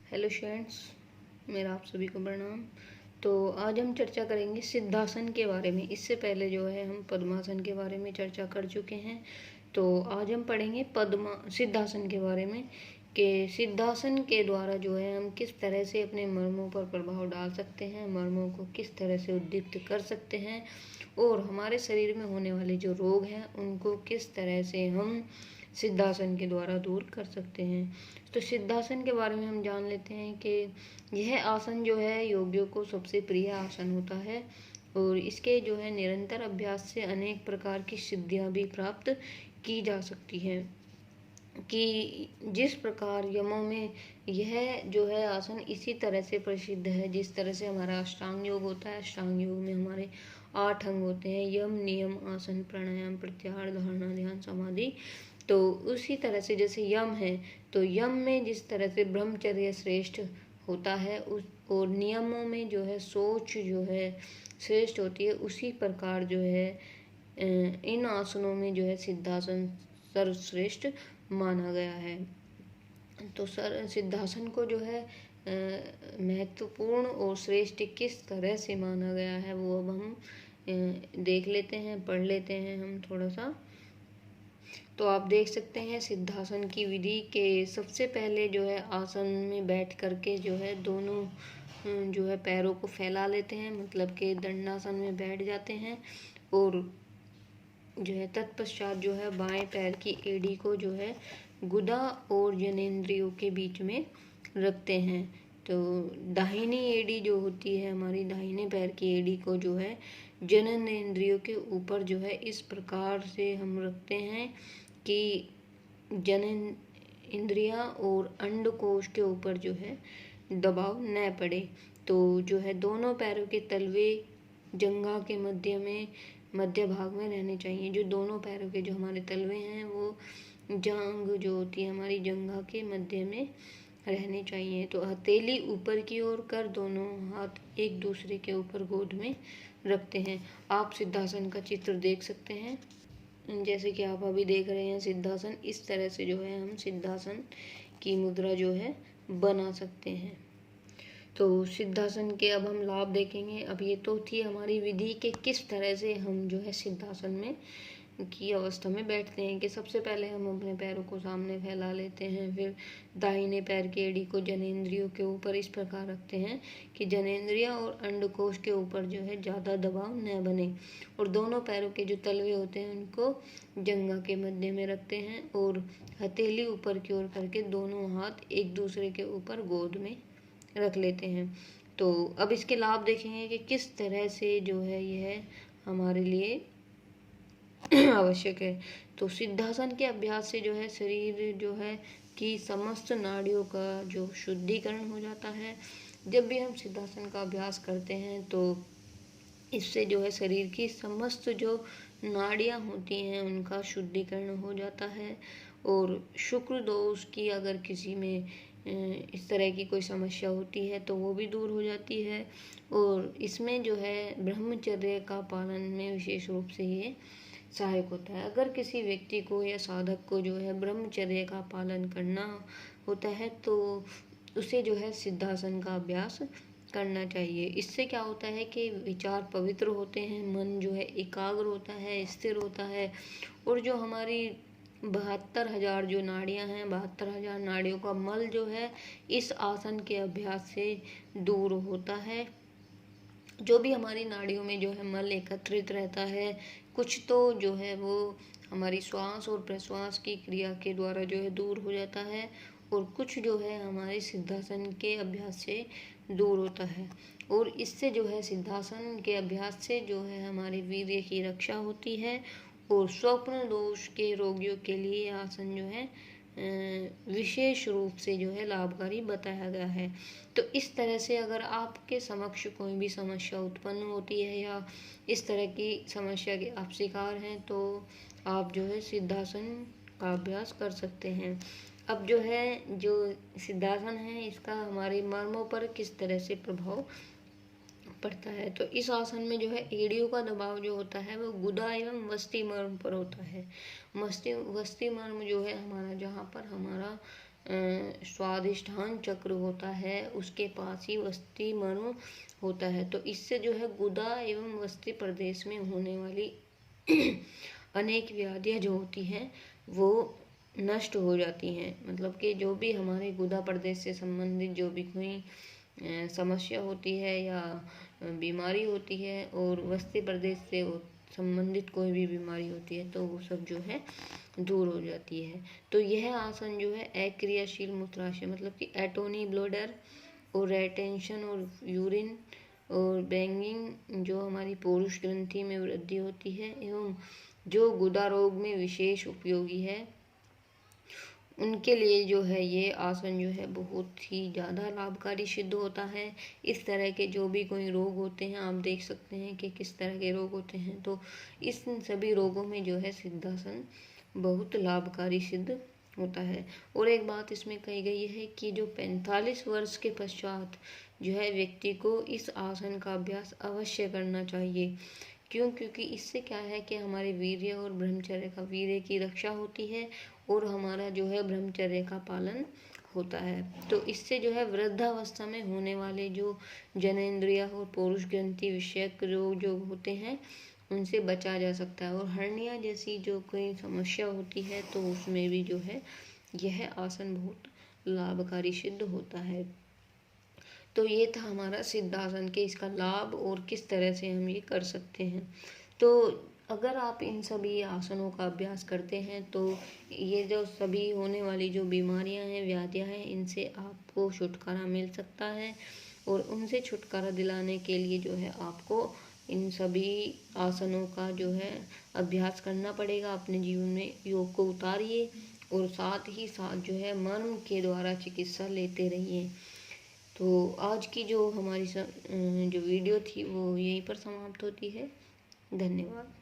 Hello students, मेरा आप सभी को प्रणाम। तो आज हम चर्चा करेंगे सिद्धासन के बारे में। इससे पहले जो है हम पद्मासन के बारे में चर्चा कर चुके हैं। तो आज हम पढ़ेंगे सिद्धासन के बारे में कि सिद्धासन के द्वारा जो है हम किस तरह से अपने मर्मों पर प्रभाव डाल सकते हैं, मर्मों को किस तरह से उद्दीप्त कर सकते हैं और हमारे शरीर में होने वाले जो रोग हैं उनको किस तरह से हम सिद्धासन के द्वारा दूर कर सकते हैं। तो सिद्धासन के बारे में हम जान लेते हैं कि यह आसन जो है योगियों को सबसे प्रिय आसन होता है और इसके जो है निरंतर अभ्यास से अनेक प्रकार की सिद्धियां भी प्राप्त की जा सकती हैं। कि जिस प्रकार यमों में यह जो है आसन इसी तरह से प्रसिद्ध है जिस तरह से हमारा अष्टांग योग होता है। अष्टांग योग में हमारे 8 अंग होते हैं, यम, नियम, आसन, प्राणायाम, प्रत्याहार, धारणा, ध्यान, समाधि। तो उसी तरह से जैसे यम है तो यम में जिस तरह से ब्रह्मचर्य श्रेष्ठ होता है उस और नियमों में जो है सोच जो है श्रेष्ठ होती है, उसी प्रकार जो है इन आसनों में जो है सिद्धासन सर्वश्रेष्ठ माना गया है। तो सिद्धासन को जो है महत्वपूर्ण और श्रेष्ठ किस तरह से माना गया है वो अब हम देख लेते हैं, पढ़ लेते हैं हम थोड़ा सा। तो आप देख सकते हैं सिद्धासन की विधि के सबसे पहले जो है आसन में बैठ करके जो है दोनों जो है पैरों को फैला लेते हैं, मतलब कि दंडासन में बैठ जाते हैं और जो है तत्पश्चात जो है बाएं पैर की एड़ी को जो है गुदा और जनेंद्रियों के बीच में रखते हैं। तो दाहिनी एड़ी जो होती है, हमारी दाहिने पैर की एड़ी को जो है जननेंद्रियों के ऊपर जो है इस प्रकार से हम रखते हैं कि जनन इंद्रियां और अंडकोश के ऊपर जो है दबाव न पड़े। तो जो है दोनों पैरों के तलवे जंघा के मध्य भाग में रहने चाहिए। जो दोनों पैरों के जो हमारे तलवे हैं वो जांघ जो होती है हमारी जंघा के मध्य में रहने चाहिए। तो हथेली ऊपर की ओर कर दोनों हाथ एक दूसरे के ऊपर गोद में रखते हैं। आप सिद्धासन का चित्र देख सकते हैं, जैसे कि आप अभी देख रहे हैं सिद्धासन। इस तरह से जो है हम सिद्धासन की मुद्रा जो है बना सकते हैं। तो सिद्धासन के अब हम लाभ देखेंगे। अब ये तो थी हमारी विधि के किस तरह से हम जो है सिद्धासन में की अवस्था में बैठते हैं। कि सबसे पहले हम अपने पैरों को सामने फैला लेते हैं, फिर दाहिने पैर की एड़ी को जनेंद्रियों के ऊपर इस प्रकार रखते हैं कि जनेंद्रियां और अंडकोश के ऊपर जो है ज़्यादा दबाव न बने, और दोनों पैरों के जो तलवे होते हैं उनको जंघा के मध्य में रखते हैं और हथेली ऊपर की ओर करके दोनों हाथ एक दूसरे के ऊपर गोद में रख लेते हैं। तो अब इसके लाभ देखेंगे कि किस तरह से जो है यह हमारे लिए आवश्यक है। तो सिद्धासन के अभ्यास से जो है शरीर जो है कि समस्त नाड़ियों का जो शुद्धिकरण हो जाता है। जब भी हम सिद्धासन का अभ्यास करते हैं तो इससे जो है शरीर की समस्त जो नाड़ियाँ होती हैं उनका शुद्धिकरण हो जाता है और शुक्र दोष की अगर किसी में इस तरह की कोई समस्या होती है तो वो भी दूर हो जाती है। और इसमें जो है ब्रह्मचर्य का पालन में विशेष रूप से ये सहायक होता है। अगर किसी व्यक्ति को या साधक को जो है ब्रह्मचर्य का पालन करना होता है तो उसे जो है सिद्धासन का अभ्यास करना चाहिए। इससे क्या होता है कि विचार पवित्र होते हैं, मन जो है एकाग्र होता है, स्थिर होता है और जो हमारी 72,000 जो नाड़ियां हैं, 72,000 नाड़ियों का मल जो है इस आसन के अभ्यास से दूर होता है। जो भी हमारी नाड़ियों में जो है मल एकत्रित रहता है, कुछ तो जो है वो हमारी श्वास और प्रश्वास की क्रिया के द्वारा जो है दूर हो जाता है और कुछ जो है हमारे सिद्धासन के अभ्यास से दूर होता है। और इससे जो है सिद्धासन के अभ्यास से जो है हमारे वीर्य की रक्षा होती है और स्वप्न दोष के रोगियों के लिए आसन जो है विशेष रूप से जो है लाभकारी बताया गया है। तो इस तरह से अगर आपके समक्ष कोई भी समस्या उत्पन्न होती है या इस तरह की समस्या के आप शिकार हैं तो आप जो है सिद्धासन का अभ्यास कर सकते हैं। अब जो है जो सिद्धासन है इसका हमारे मर्मों पर किस तरह से प्रभाव पड़ता है। तो इस आसन में जो है एड़ियों का दबाव जो होता है वो गुदा एवं वस्ती मर्म पर होता है। वस्ती मर्म जो है हमारा जहाँ पर हमारा स्वादिष्ठान चक्र होता है, उसके पास ही वस्ती मर्म होता है। तो इससे जो है गुदा एवं वस्ती प्रदेश में होने वाली अनेक व्याधियाँ जो होती हैं वो नष्ट हो जाती हैं। मतलब कि जो भी हमारे गुदा प्रदेश से संबंधित जो भी कोई समस्या होती है या बीमारी होती है, और वस्ती प्रदेश से संबंधित कोई भी बीमारी होती है, तो वो सब जो है दूर हो जाती है। तो यह आसन जो है अक्रियाशील मूत्राशय, मतलब कि एटोनी ब्लोडर और रेटेंशन और यूरिन और बैंगिंग जो हमारी पौरुष ग्रंथि में वृद्धि होती है, एवं जो गुदा रोग में विशेष उपयोगी है, उनके लिए जो है ये आसन जो है बहुत ही ज़्यादा लाभकारी सिद्ध होता है। इस तरह के जो भी कोई रोग होते हैं, आप देख सकते हैं कि किस तरह के रोग होते हैं, तो इस सभी रोगों में जो है सिद्धासन बहुत लाभकारी सिद्ध होता है। और एक बात इसमें कही गई है कि जो 45 वर्ष के पश्चात जो है व्यक्ति को इस आसन का अभ्यास अवश्य करना चाहिए। क्यों? क्योंकि इससे क्या है कि हमारे वीर्य और ब्रह्मचर्य का, वीर्य की रक्षा होती है और हमारा जो है ब्रह्मचर्य का पालन होता है। तो इससे जो है वृद्धावस्था में होने वाले जो जनेंद्रिय और पौरुष ग्रंथि विषयक रोग जो होते हैं, उनसे बचा जा सकता है। और हर्निया जैसी जो कोई समस्या होती है, तो उसमें भी जो है यह आसन बहुत लाभकारी सिद्ध होता है। तो ये था हमारा सिद्धासन के इसका लाभ और किस तरह से हम ये कर सकते हैं। तो अगर आप इन सभी आसनों का अभ्यास करते हैं, तो ये जो सभी होने वाली जो बीमारियां हैं, व्याधियां हैं, इनसे आपको छुटकारा मिल सकता है। और उनसे छुटकारा दिलाने के लिए जो है आपको इन सभी आसनों का जो है अभ्यास करना पड़ेगा। अपने जीवन में योग को उतारिए और साथ ही साथ जो है मर्म के द्वारा चिकित्सा लेते रहिए। तो आज की जो हमारी जो वीडियो थी वो यहीं पर समाप्त होती है। धन्यवाद।